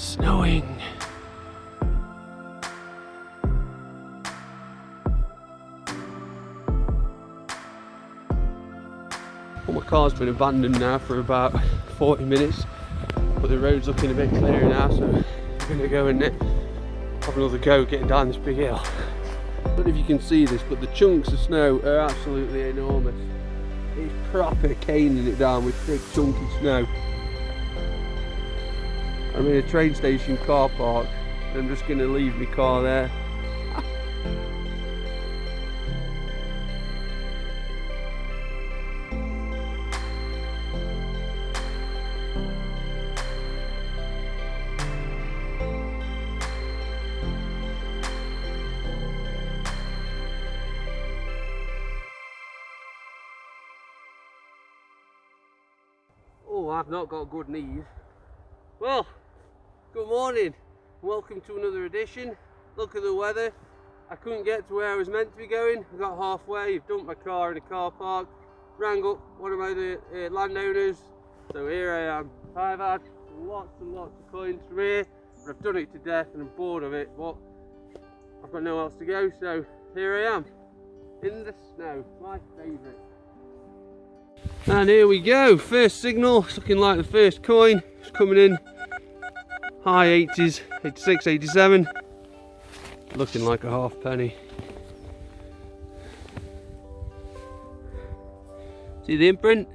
snowing. Well, my car's been abandoned now for about 40 minutes, but the road's looking a bit clearer now, so I'm going to go and have another go getting down this big hill. I don't know if you can see this, but the chunks of snow are absolutely enormous. It's proper caning it down with big chunky snow. I'm in a train station car park and I'm just going to leave my car there. Oh, I've not got good knees. Well, good morning. Welcome to another edition. Look at the weather. I couldn't get to where I was meant to be going. I got halfway, dumped my car in a car park, rang up one of my landowners. So here I am. I've had lots and lots of coins from here, but I've done it to death and I'm bored of it. But I've got nowhere else to go, so here I am in the snow. My favourite. And here we go, first signal. It's looking like the first coin. It's coming in high 80s, 86, 87. Looking like a halfpenny. See the imprint?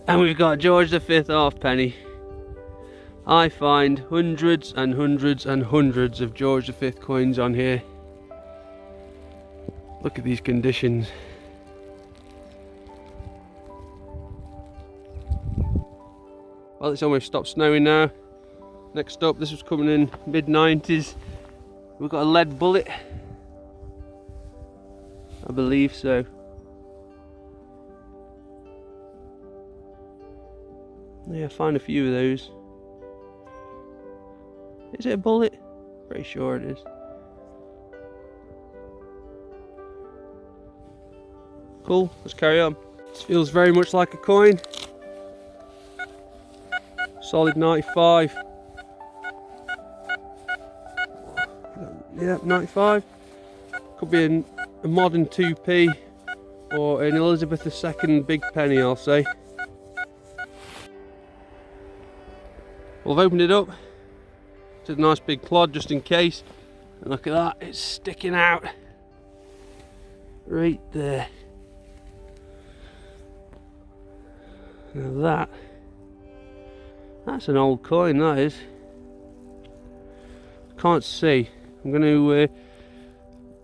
And we've got George V halfpenny. I find hundreds and hundreds and hundreds of George V coins on here. Look at these conditions. Well, it's almost stopped snowing now. Next up, this was coming in mid-90s. We've got a lead bullet. I believe so. Yeah, I found a few of those. Is it a bullet? Pretty sure it is. Cool, let's carry on. This feels very much like a coin. Solid 95. Yeah, 95. Could be a modern 2p or an Elizabeth II big penny, I'll say. Well, I've opened it up. It's a nice big clod just in case. And look at that, it's sticking out right there. Now that's an old coin, that is. Can't see. I'm going to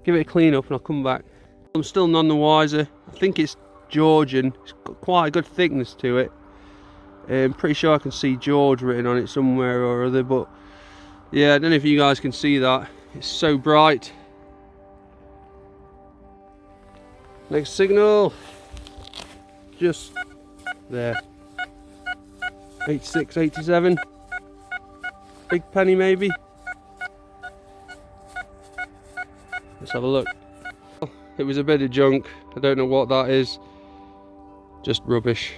give it a clean up and I'll come back. I'm still none the wiser. I think it's Georgian. It's got quite a good thickness to it. I'm pretty sure I can see George written on it somewhere or other, but yeah, I don't know if you guys can see that. It's so bright. Next signal. Just there. 86, 87. Big penny maybe. Let's have a look. It was a bit of junk. I don't know what that is. Just rubbish.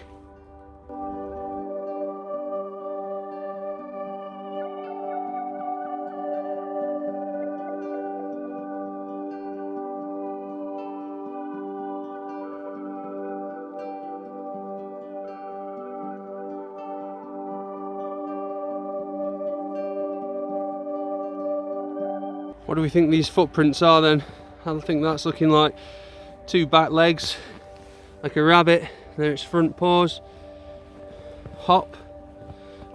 What do we think these footprints are then? I think that's looking like two back legs, like a rabbit. There its front paws. Hop,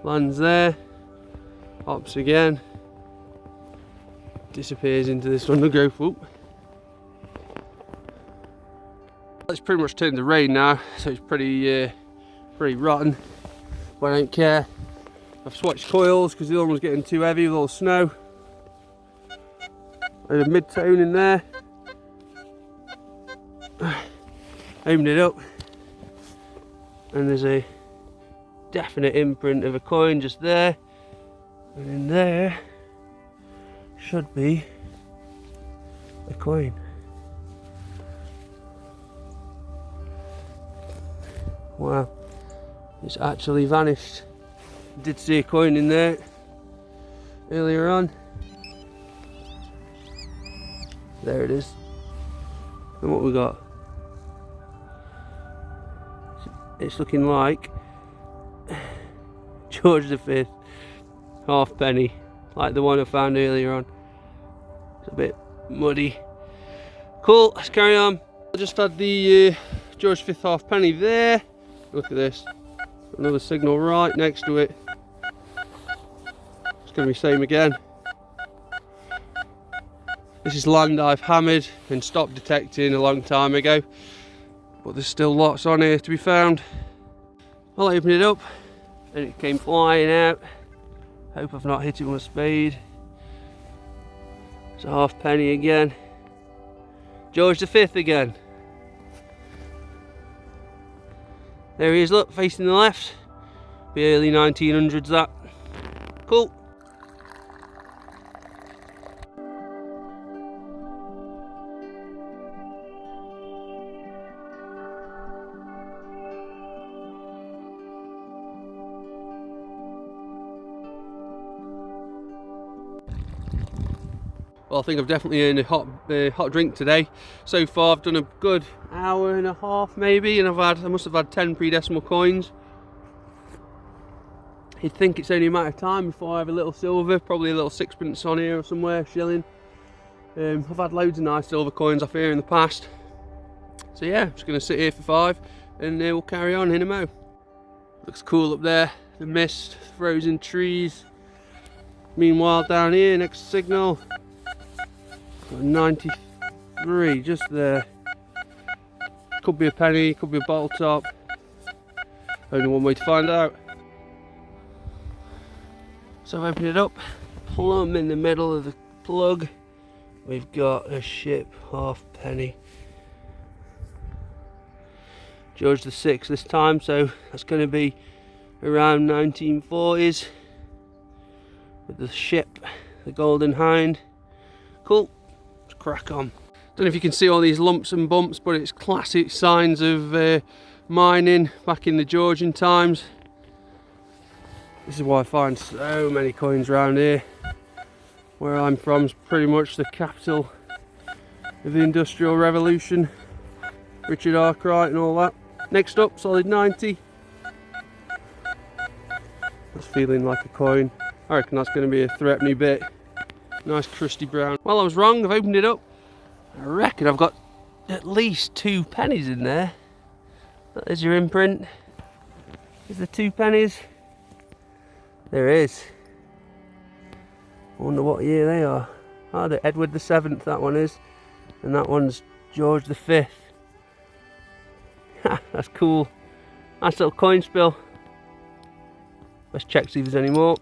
lands there, hops again, disappears into this undergrowth. Whoop. It's pretty much turned to rain now, so it's pretty rotten, but I don't care. I've swatched coils because the other one was getting too heavy with all the snow. There's a mid-tone in there. Opened it up and there's a definite imprint of a coin just there, and in there should be a coin. Wow, it's actually vanished. Did see a coin in there. earlier on. There it is. And what we got? It's looking like George V, halfpenny, like the one I found earlier on. It's a bit muddy. Cool, let's carry on. I just had the George V halfpenny there. Look at this. Another signal right next to it. It's going to be same again. This is land I've hammered and stopped detecting a long time ago, but there's still lots on here to be found. I'll open it up and it came flying out. Hope I've not hit it with a spade. It's a halfpenny again. George V again. There he is, look, facing the left. Be early 1900s that. Cool. Well, I think I've definitely earned a hot drink today. So far I've done a good hour and a half maybe, and I must have had 10 pre-decimal coins. You'd think it's only a matter of time before I have a little silver, probably a little sixpence on here or somewhere, shilling. I've had loads of nice silver coins off here in the past. So yeah, I'm just going to sit here for 5 and we'll carry on in a mo. Looks cool up there, the mist, frozen trees. Meanwhile down here, next signal, 93, just there. Could be a penny, could be a bottle top. Only one way to find out. So I've opened it up, plumb in the middle of the plug. We've got a ship halfpenny. George VI this time, so that's going to be around 1940s. With the ship, the Golden Hind. Cool. Crack on. Don't know if you can see all these lumps and bumps, but it's classic signs of mining back in the Georgian times. This is why I find so many coins around here. Where I'm from is pretty much the capital of the Industrial Revolution. Richard Arkwright and all that. Next up, solid 90. That's feeling like a coin. I reckon that's going to be a threepenny bit. Nice crusty brown. Well, I was wrong, I've opened it up. I reckon I've got at least 2 pennies in there. There's your imprint. Is there 2 pennies? There is. I wonder what year they are. Oh, they're Edward VII, that one is. And that one's George V. That's cool. Nice little coin spill. Let's check see if there's any more.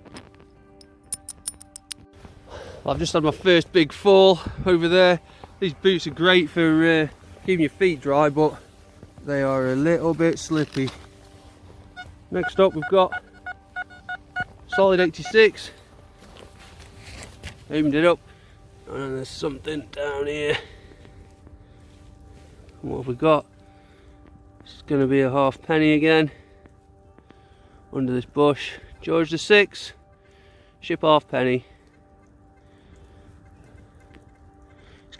I've just had my first big fall over there. These boots are great for keeping your feet dry, but they are a little bit slippy. Next up we've got solid 86. Opened it up and there's something down here. What have we got? It's going to be a halfpenny again. Under this bush. George VI. Ship halfpenny.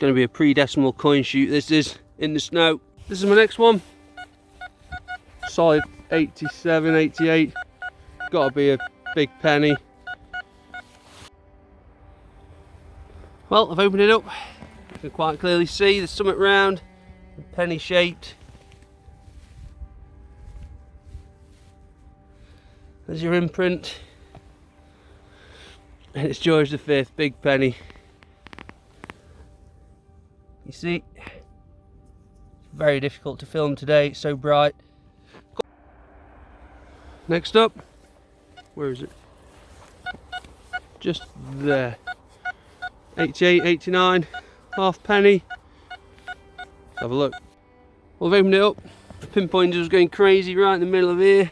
Going to be a pre-decimal coin shoot. This is in the snow. This is my next one. Solid 87, 88. Got to be a big penny. Well, I've opened it up. You can quite clearly see there's something round, penny shaped. There's your imprint. And it's George V, big penny. You see, it's very difficult to film today, it's so bright. Next up, where is it? Just there. 88, 89, halfpenny. Let's have a look. Well, I've opened it up. The pinpointer was going crazy right in the middle of here.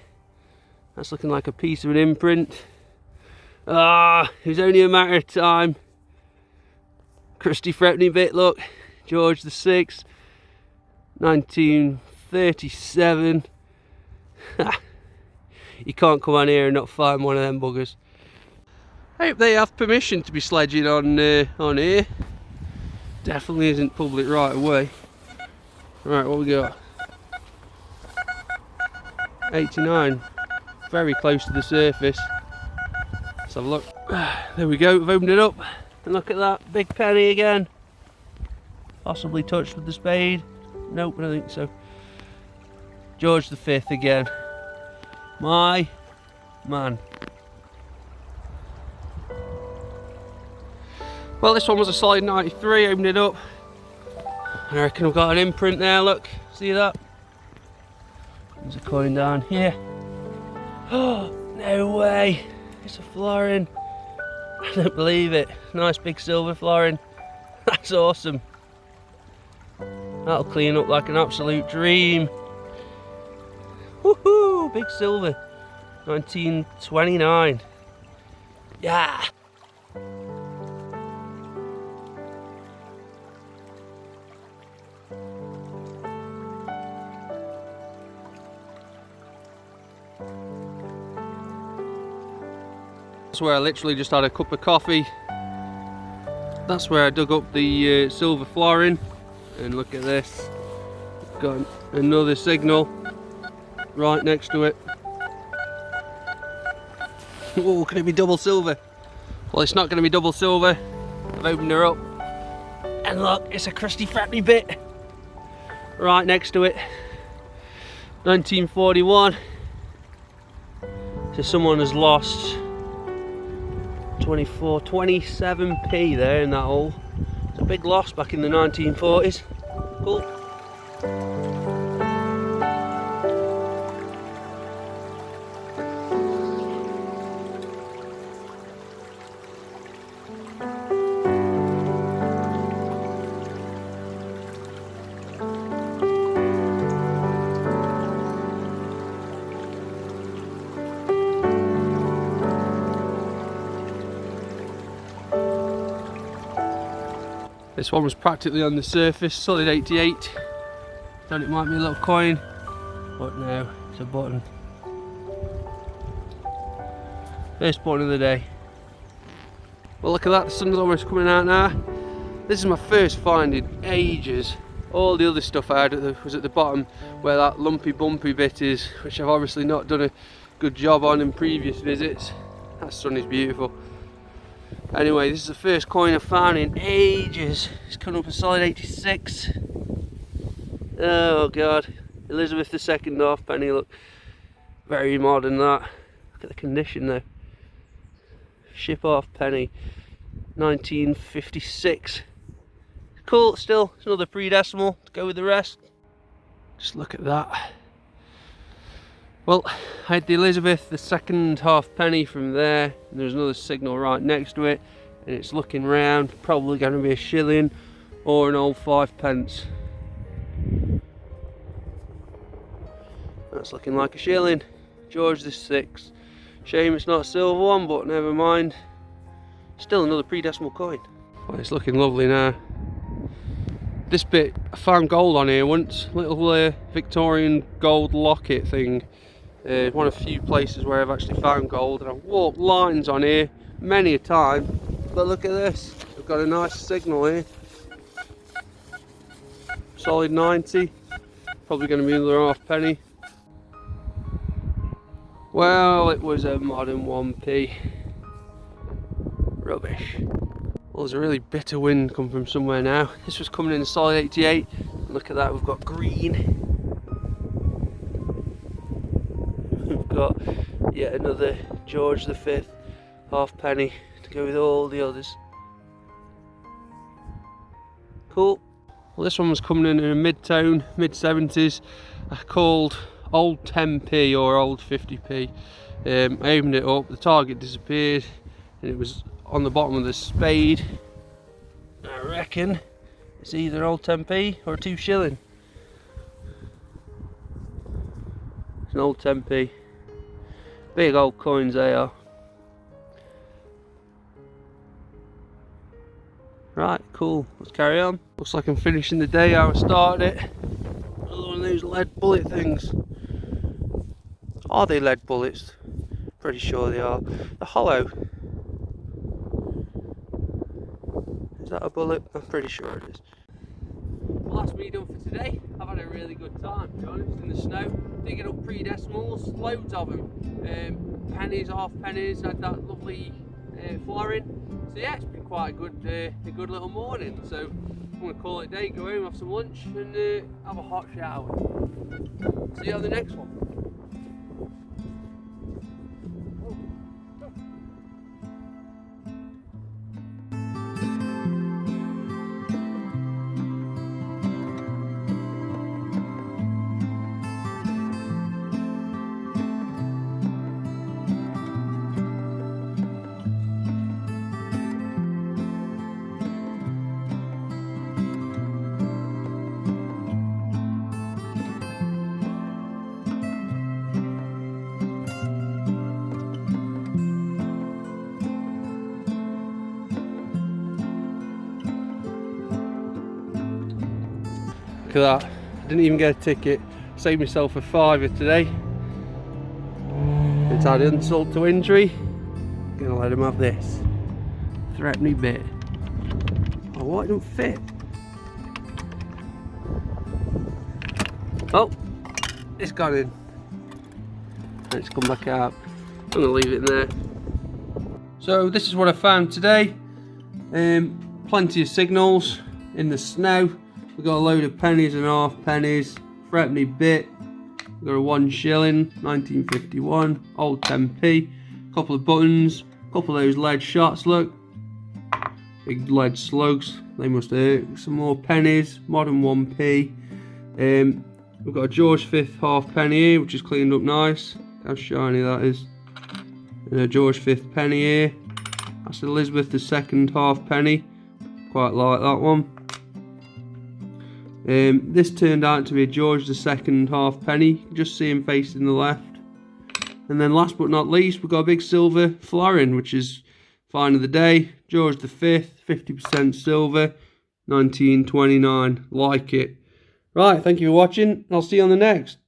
That's looking like a piece of an imprint. Ah, it was only a matter of time. Crusty threatening bit, look. George VI, 1937. You can't come on here and not find one of them buggers. I hope they have permission to be sledging on here. Definitely isn't public right away. Right, what we got? 89. Very close to the surface. Let's have a look. There we go, we've opened it up. And look at that, big penny again. Possibly touched with the spade. Nope, I don't think so. George V again. My man. Well, this one was a solid 93, opened it up. I reckon I've got an imprint there, look. See that? There's a coin down here. Oh, no way. It's a florin. I don't believe it. Nice big silver florin. That's awesome. That'll clean up like an absolute dream. Woohoo! Big silver. 1929. Yeah! That's where I literally just had a cup of coffee. That's where I dug up the silver florin. And look at this. Got another signal right next to it. Oh, can it be double silver? Well, it's not going to be double silver. I've opened her up. And look, it's a crusty fatty bit right next to it. 1941. So someone has lost 27p there in that hole. It's a big loss back in the 1940s. Cool. This one was practically on the surface, solid 88. Thought it might be a little coin, but no, it's a button. First button of the day. Well, look at that, the sun's almost coming out now. This is my first find in ages. All the other stuff I had was at the bottom where that lumpy bumpy bit is, which I've obviously not done a good job on in previous visits. That sun is beautiful. Anyway, this is the first coin I've found in ages. It's coming up a solid 86. Oh god, Elizabeth II halfpenny, look. Very modern that. Look at the condition though. Ship halfpenny, 1956. Cool, still, it's another pre-decimal to go with the rest. Just look at that. Well, I had the Elizabeth II halfpenny from there, and there's another signal right next to it, and it's looking round, probably going to be a shilling or an old 5p. That's looking like a shilling. George VI. Shame it's not a silver one, but never mind. Still another pre-decimal coin. Well, it's looking lovely now. This bit, I found gold on here once, little Victorian gold locket thing. One of the few places where I've actually found gold, and I've walked lines on here many a time. But look at this, I've got a nice signal here. Solid 90, probably going to be another halfpenny. Well, it was a modern 1p. Rubbish. Well, there's a really bitter wind coming from somewhere now. This was coming in a solid 88. Look at that, we've got green. We've got yet another George V halfpenny to go with all the others. Cool. Well, this one was coming in a mid-tone, mid-70s. I called old 10p or old 50p. I opened it up, the target disappeared, and it was on the bottom of the spade. I reckon it's either old 10p or a 2 shilling. It's an old 10p. Big old coins they are. Right, cool, let's carry on. Looks like I'm finishing the day how I started it. Another one of those lead bullet things. Are they lead bullets? Pretty sure they are. They're hollow. Is that a bullet? I'm pretty sure it is. Well, that's me done for today. I've had a really good time, to be honest, in the snow, digging up pre-decimals, loads of them. Pennies, half pennies, had that lovely florin. So yeah, it's been quite a good little morning. So I'm going to call it a day, go home, have some lunch and have a hot shower. See you on the next one. Look at that, I didn't even get a ticket, saved myself a £5 today. It's added insult to injury. Gonna let him have this. Threatening bit. Oh, what, it don't fit? Oh, it's gone in. Let's come back out. I'm gonna leave it in there. So this is what I found today. Plenty of signals in the snow. We've got a load of pennies and half pennies, threepenny bit, we've got a 1 shilling, 1951, old 10p, couple of buttons, couple of those lead shots, look, big lead slugs, they must hurt, some more pennies, modern 1p, we've got a George V half penny here, which is cleaned up nice, how shiny that is, and a George V penny here, that's Elizabeth II half penny, quite like that one. This turned out to be a George II half penny, you can just see him facing the left. And then last but not least, we've got a big silver florin, which is find of the day. George V, 50% silver, 1929, like it. Right, thank you for watching, I'll see you on the next.